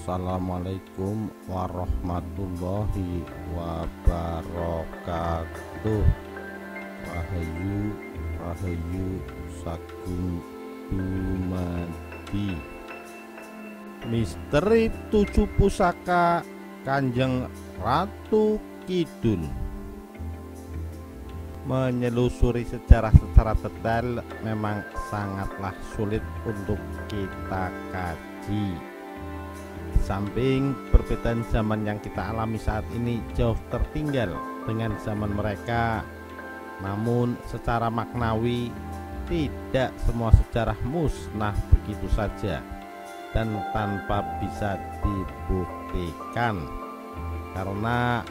Assalamualaikum warahmatullahi wabarakatuh. Rahayu Rahayu Sagung Dumadi. Misteri tujuh pusaka Kanjeng Ratu Kidul. Menyelusuri sejarah secara detail memang sangatlah sulit untuk kita kaji. Di samping perbedaan zaman yang kita alami saat ini jauh tertinggal dengan zaman mereka, namun secara maknawi tidak semua sejarah musnah begitu saja dan tanpa bisa dibuktikan, karena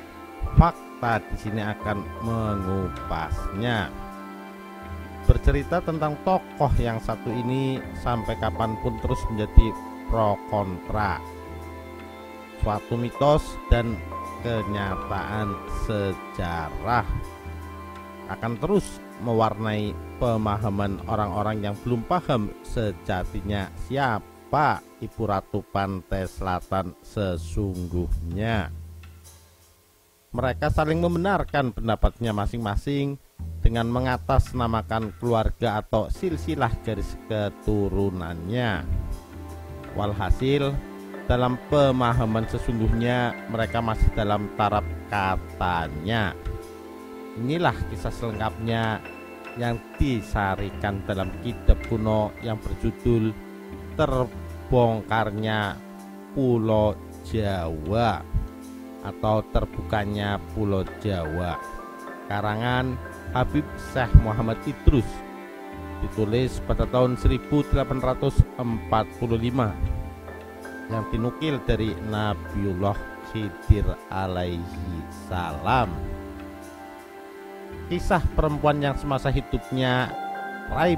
fakta di sini akan mengupasnya. Bercerita tentang tokoh yang satu ini sampai kapanpun terus menjadi pro kontra, suatu mitos dan kenyataan sejarah akan terus mewarnai pemahaman orang-orang yang belum paham sejatinya siapa Ibu Ratu Pantai Selatan sesungguhnya. Mereka saling membenarkan pendapatnya masing-masing dengan mengatasnamakan keluarga atau silsilah garis keturunannya. Walhasil, dalam pemahaman sesungguhnya mereka masih dalam taraf katanya. Inilah kisah selengkapnya yang disarikan dalam kitab kuno yang berjudul Terbongkarnya Pulau Jawa atau Terbukanya Pulau Jawa, karangan Habib Syekh Muhammad Idrus, ditulis pada tahun 1845, yang dinukil dari Nabiullah Khidir alaihi salam. Kisah perempuan yang semasa hidupnya raib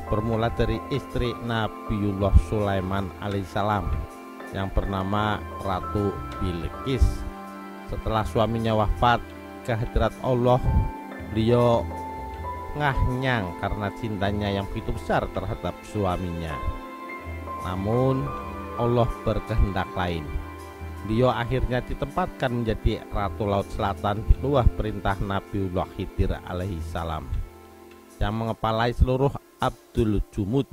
bermula dari istri Nabiullah Sulaiman alaihissalam yang bernama Ratu Bilqis. Setelah suaminya wafat ke hadirat Allah, beliau ngahnyang karena cintanya yang begitu besar terhadap suaminya. Namun Allah berkehendak lain. Beliau akhirnya ditempatkan menjadi Ratu Laut Selatan di bawah perintah Nabiullah Khidir alaihi salam, yang mengepalai seluruh Abdul Jumud,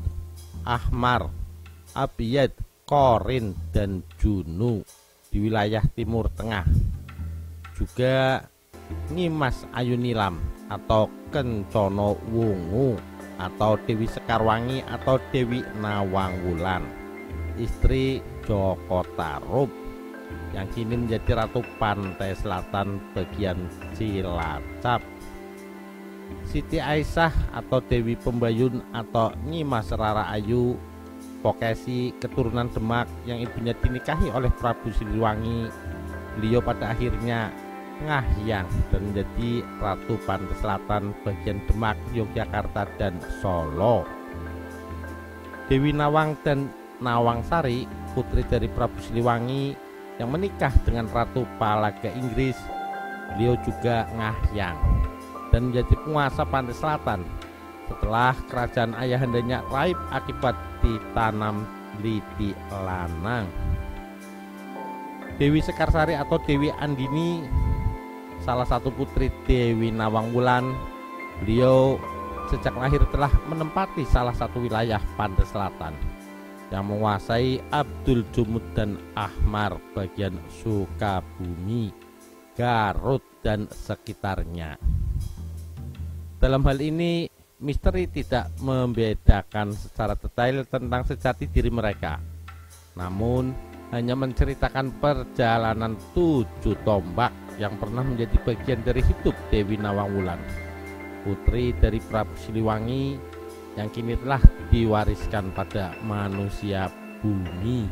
Ahmar, Abiyad, Korin, dan Junu di wilayah Timur Tengah. Juga Nyimas Ayunilam atau Kencono Wungu atau Dewi Sekarwangi atau Dewi Nawangwulan, istri Joko Tarub, yang kini menjadi Ratu Pantai Selatan bagian Cilacap. Siti Aisyah atau Dewi Pembayun atau Nyimas Rara Ayu, Pokesi keturunan Demak yang ibunya dinikahi oleh Prabu Siliwangi. Beliau pada akhirnya ngahyang dan menjadi Ratu Pantai Selatan bagian Demak, Yogyakarta, dan Solo. Dewi Nawang dan Nawangsari, putri dari Prabu Siliwangi yang menikah dengan Ratu Palaga Inggris, beliau juga ngahyang dan menjadi penguasa Pantai Selatan setelah kerajaan ayahandanya raib akibat ditanam lidi lanang. Dewi Sekarsari atau Dewi Andini, salah satu putri Dewi Nawangwulan, beliau sejak lahir telah menempati salah satu wilayah Pantai Selatan yang menguasai Abdul Jumud dan Ahmar bagian Sukabumi, Garut, dan sekitarnya. Dalam hal ini, misteri tidak membedakan secara detail tentang sejati diri mereka, namun hanya menceritakan perjalanan 7 tombak yang pernah menjadi bagian dari hidup Dewi Nawangwulan, putri dari Prabu Siliwangi, yang kini telah diwariskan pada manusia bumi.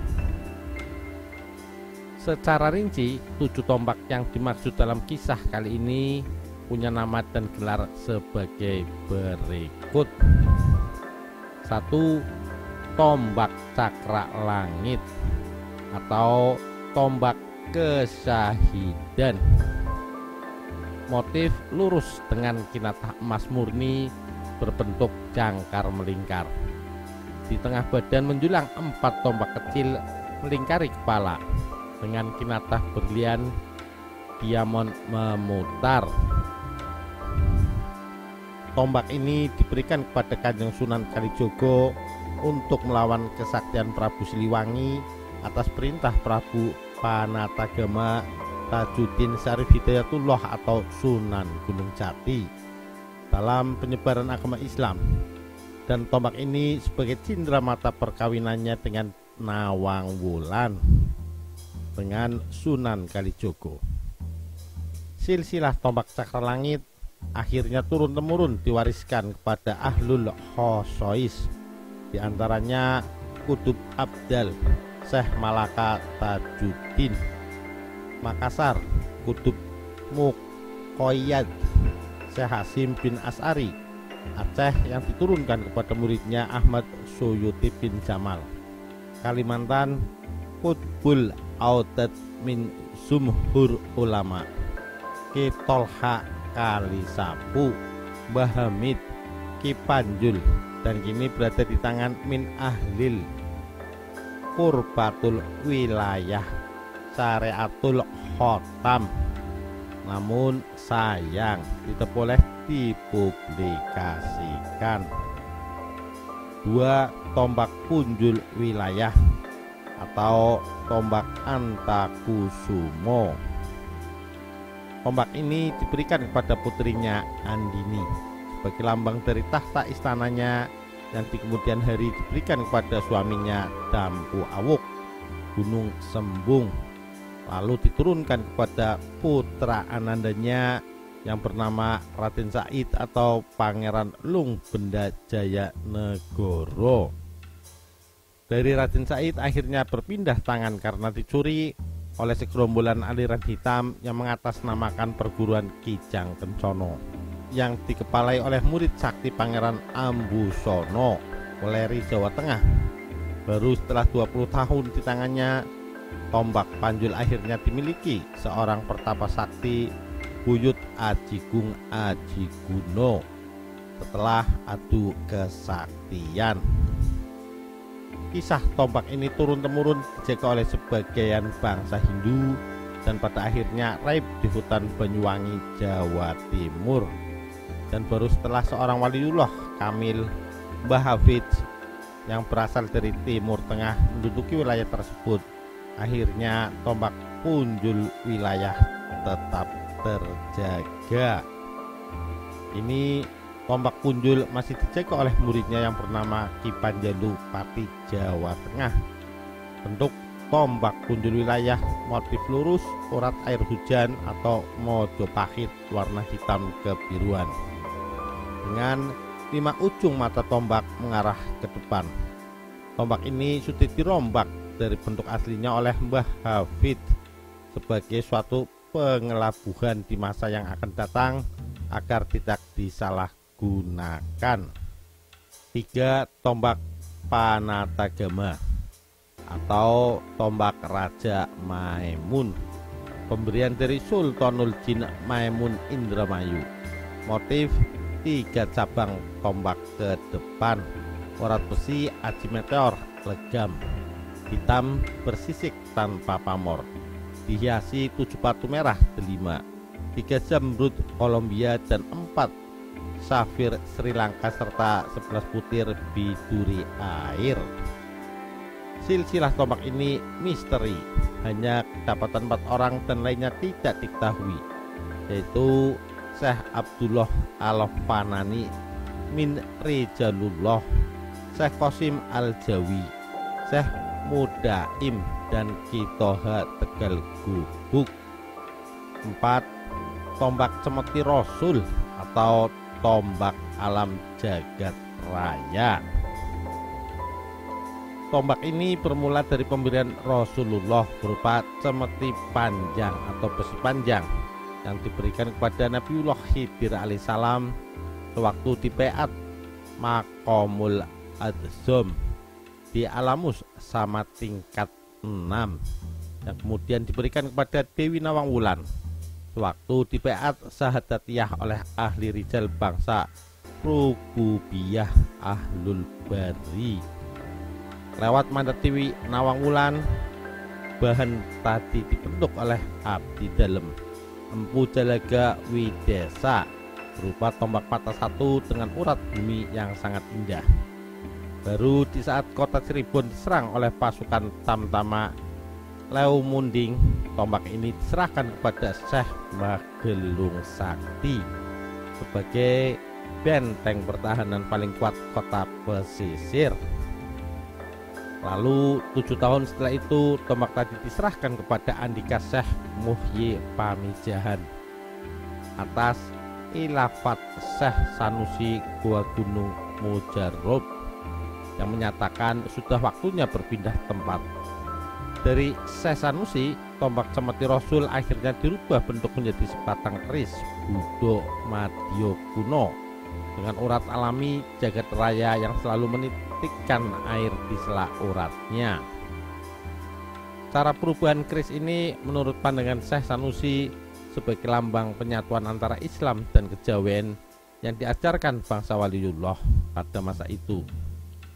Secara rinci, 7 tombak yang dimaksud dalam kisah kali ini punya nama dan gelar sebagai berikut. 1. Tombak Cakra Langit atau tombak kesyahidan. Motif lurus dengan kinatah emas murni berbentuk jangkar melingkar. Di tengah badan menjulang 4 tombak kecil melingkari kepala dengan kinatah berlian diamond memutar. Tombak ini diberikan kepada Kanjeng Sunan Kalijogo untuk melawan kesaktian Prabu Siliwangi atas perintah Prabu Panatagama Tajuddin Syarif Hidayatullah atau Sunan Gunung Jati dalam penyebaran agama Islam. Dan tombak ini sebagai cindera mata perkawinannya dengan Nawang Wulan dengan Sunan Kalijogo. Silsilah tombak cakra langit akhirnya turun-temurun diwariskan kepada Ahlul Khosois, diantaranya Kutub Abdal Syekh Malaka Tajuddin, Makassar Kutub Muqayyad Syekh Hasim bin As'ari, Aceh yang diturunkan kepada muridnya Ahmad Suyuti bin Jamal, Kalimantan Qutbul Autad min Sumhur Ulama, Ki Tolha Kalisapu, Mbah Hamid, Ki Panjul, dan kini berada di tangan min ahlil Qurbatul Wilayah Syariatul Khotam. Namun sayang tidak boleh dipublikasikan. 2. Tombak Punjul Wilayah atau tombak Antakusumo. Tombak ini diberikan kepada putrinya Andini sebagai lambang dari tahta istananya, yang di kemudian hari diberikan kepada suaminya Dampu Awuk Gunung Sembung, lalu diturunkan kepada putra anandanya yang bernama Raden Said atau Pangeran Lung Bendajaya Negoro. Dari Raden Said akhirnya berpindah tangan karena dicuri oleh segerombolan aliran hitam yang mengatasnamakan perguruan Kijang Kencono yang dikepalai oleh murid sakti Pangeran Ambusono, Weleri Jawa Tengah. Baru setelah 20 tahun di tangannya, tombak Panjul akhirnya dimiliki seorang pertapa sakti, Buyut Ajigung Ajiguno, setelah adu kesaktian. Kisah tombak ini turun-temurun dijaga oleh sebagian bangsa Hindu dan pada akhirnya raib di hutan Banyuwangi, Jawa Timur. Dan baru setelah seorang waliullah Kamil, Mbah Hafidz, yang berasal dari Timur Tengah menduduki wilayah tersebut, akhirnya tombak Punjul Wilayah tetap terjaga. Ini tombak Punjul masih dijaga oleh muridnya yang bernama Ki Panjalu Pati Jawa Tengah. Bentuk tombak Punjul Wilayah motif lurus, urat air hujan atau Mojopahit warna hitam kebiruan, dengan 5 ujung mata tombak mengarah ke depan. Tombak ini sudah dirombak dari bentuk aslinya oleh Mbah Hafidz sebagai suatu pengelabuhan di masa yang akan datang agar tidak disalahgunakan. 3. Tombak Panatagama atau tombak Raja Maimun, pemberian dari Sultanul Jin Maimun Indramayu. Motif 3 cabang tombak ke depan, urat besi aji meteor legam, hitam bersisik tanpa pamor, dihiasi 7 batu merah delima, 3 zamrud Kolombia dan 4 safir Sri Lanka serta 11 butir biduri air. Silsilah tombak ini misteri, hanya kedapatan 4 orang dan lainnya tidak diketahui, yaitu Syekh Abdullah Al-Fanani min Rijalullah, Syekh Qasim Al-Jawi, Syekh Mudaim, dan Kitoha Tegal Gubuk. 4. Tombak Cemeti Rasul atau tombak alam jagat raya. Tombak ini bermula dari pemberian Rasulullah berupa cemeti panjang atau besi panjang yang diberikan kepada Nabiullah Khidir alaihissalam sewaktu di Beat Maqamul Adzam di Alamus sama tingkat 6, yang kemudian diberikan kepada Dewi Nawang Wulan sewaktu di Beat Sahadatiyah oleh ahli rijal bangsa Rububiyah Ahlul Bari. Lewat mandat Dewi Nawang Wulan, bahan tadi dibentuk oleh abdi dalem Empu Jalaga Widesa berupa tombak patah satu dengan urat bumi yang sangat indah. Baru di saat kota Cirebon diserang oleh pasukan Tamtama Leumunding, tombak ini diserahkan kepada Syekh Magelung Sakti sebagai benteng pertahanan paling kuat kota pesisir. Lalu 7 tahun setelah itu tombak tadi diserahkan kepada Andika Syekh Muhyi Pamijahan atas ilafat Syekh Sanusi Gua Gunung Mujarrob yang menyatakan sudah waktunya berpindah tempat. Dari Syekh Sanusi, tombak Cemeti Rasul akhirnya dirubah bentuk menjadi sebatang keris Budo Madyo kuno dengan urat alami jagat raya yang selalu menitikkan air di sela uratnya. Cara perubahan keris ini menurut pandangan Syekh Sanusi sebagai lambang penyatuan antara Islam dan kejawen yang diajarkan bangsa Waliullah pada masa itu.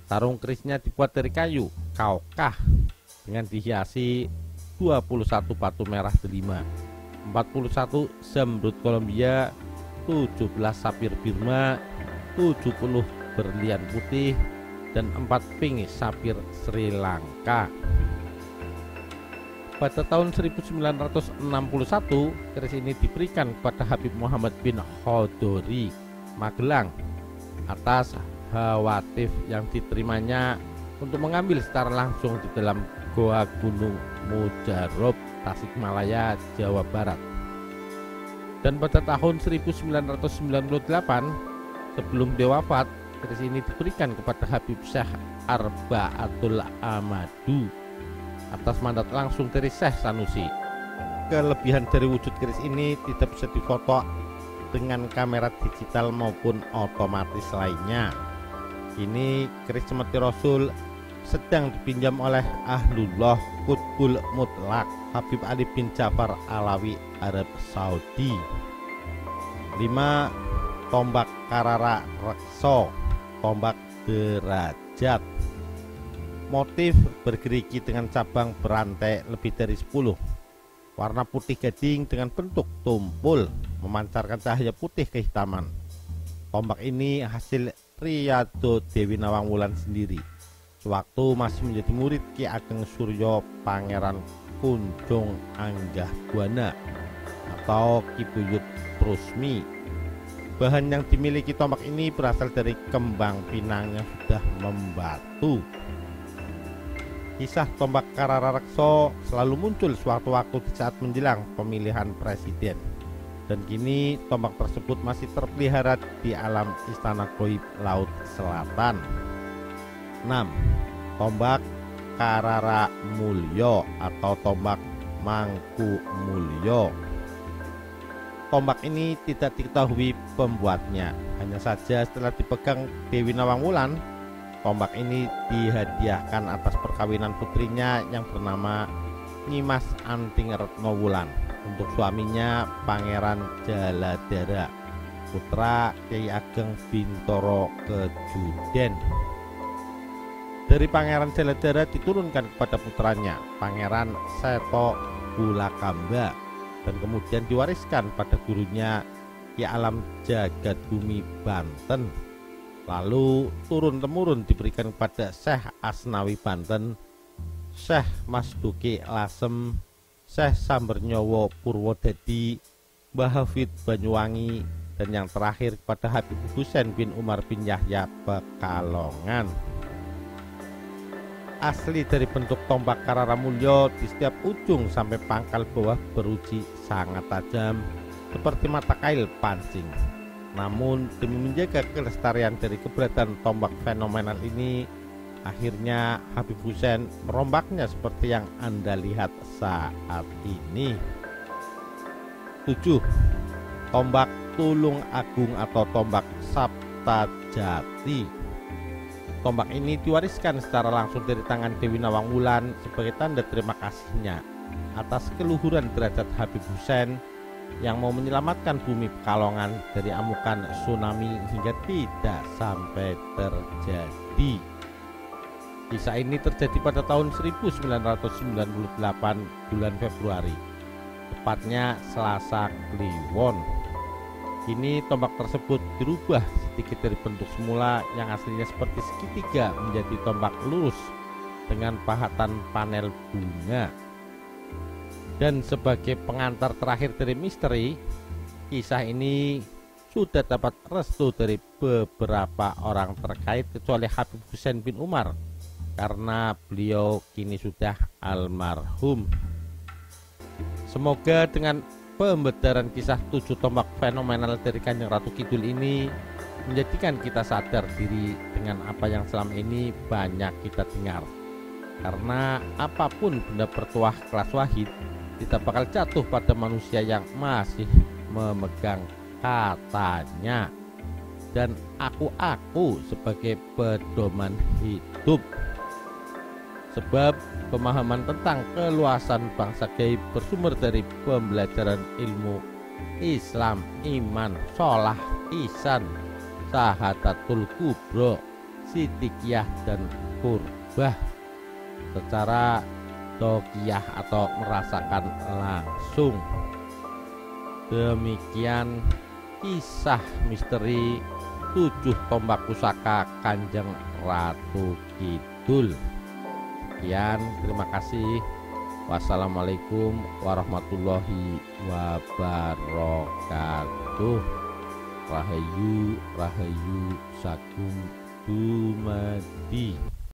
Sarung kerisnya dibuat dari kayu kaukah dengan dihiasi 21 batu merah delima, 41 zamrud Kolombia, 17 sapir Birma, 70 berlian putih, dan 4 pink sapir Sri Lanka. Pada tahun 1961, keris ini diberikan kepada Habib Muhammad bin Khodori Magelang atas hawatif yang diterimanya untuk mengambil secara langsung di dalam Goa Gunung Mujarrob, Tasikmalaya, Jawa Barat. Dan pada tahun 1998 sebelum dia wafat, keris ini diberikan kepada Habib Syekh Arbaatul Amadu atas mandat langsung dari Syekh Sanusi. Kelebihan dari wujud keris ini tidak bisa difoto dengan kamera digital maupun otomatis lainnya. Kini keris Cemeti Rasul sedang dipinjam oleh Ahlullah Qutbul Mutlak Habib Ali bin Ja'far Alawi Arab Saudi. 5. Tombak Karara Rekso, tombak derajat. Motif bergerigi dengan cabang berantai lebih dari 10. Warna putih gading dengan bentuk tumpul, memancarkan cahaya putih kehitaman. Tombak ini hasil Riyado Dewi Nawang Wulan sendiri sewaktu masih menjadi murid Ki Ageng Suryo Pangeran Kunjung Anggah Buana atau Ki Buyut Trusmi. Bahan yang dimiliki tombak ini berasal dari kembang pinang yang sudah membatu. Kisah tombak Karara Rekso selalu muncul sewaktu-waktu di saat menjelang pemilihan presiden. Dan kini tombak tersebut masih terpelihara di alam Istana Goib Laut Selatan. 6. Tombak Karara Mulyo atau tombak Mangku Mulyo. Tombak ini tidak diketahui pembuatnya. Hanya saja setelah dipegang Dewi Nawang Wulan, tombak ini dihadiahkan atas perkawinan putrinya yang bernama Nyimas Anting Retno Wulan untuk suaminya Pangeran Jaladara, putra Kyai Ageng Bintoro Kejuden. Dari Pangeran Jaladara diturunkan kepada putranya Pangeran Seto Bulakamba dan kemudian diwariskan pada gurunya Ki Alam Jagat Bumi Banten. Lalu turun-temurun diberikan kepada Syekh Asnawi Banten, Syekh Masduki Lasem, Syekh Sambernyowo Purwodadi, Mbah Hafid Banyuwangi, dan yang terakhir kepada Habib Husain bin Umar bin Yahya Pekalongan. Asli dari bentuk tombak Karara Mulyo, di setiap ujung sampai pangkal bawah beruji sangat tajam seperti mata kail pancing. Namun demi menjaga kelestarian dari keberadaan tombak fenomenal ini, akhirnya Habib Husain merombaknya seperti yang Anda lihat saat ini. 7. Tombak Tulung Agung atau tombak Sabta Jati. Tombak ini diwariskan secara langsung dari tangan Dewi Nawang Wulan sebagai tanda terima kasihnya atas keluhuran derajat Habib Husain yang mau menyelamatkan bumi Pekalongan dari amukan tsunami hingga tidak sampai terjadi. Kisah ini terjadi pada tahun 1998 bulan Februari, tepatnya Selasa Kliwon. Kini tombak tersebut dirubah sedikit dari bentuk semula yang aslinya seperti segitiga menjadi tombak lurus dengan pahatan panel bunga. Dan sebagai pengantar terakhir dari misteri, kisah ini sudah dapat restu dari beberapa orang terkait kecuali Habib Hussein bin Umar, karena beliau kini sudah almarhum. Semoga dengan pembedaran kisah 7 tombak fenomenal dari Kanjeng Ratu Kidul ini menjadikan kita sadar diri dengan apa yang selama ini banyak kita dengar. Karena apapun benda bertuah kelas wahid tidak bakal jatuh pada manusia yang masih memegang katanya. Dan aku sebagai pedoman hidup. Sebab pemahaman tentang keluasan bangsa gaib bersumber dari pembelajaran ilmu Islam, iman, sholah, ihsan, syahadatul kubro, sidikiyah, dan kurbah secara dokiyah atau merasakan langsung. Demikian kisah misteri 7 tombak pusaka Kanjeng Ratu Kidul. Sekian, terima kasih. Wassalamualaikum warahmatullahi wabarakatuh. Rahayu, rahayu, sakum dumadi.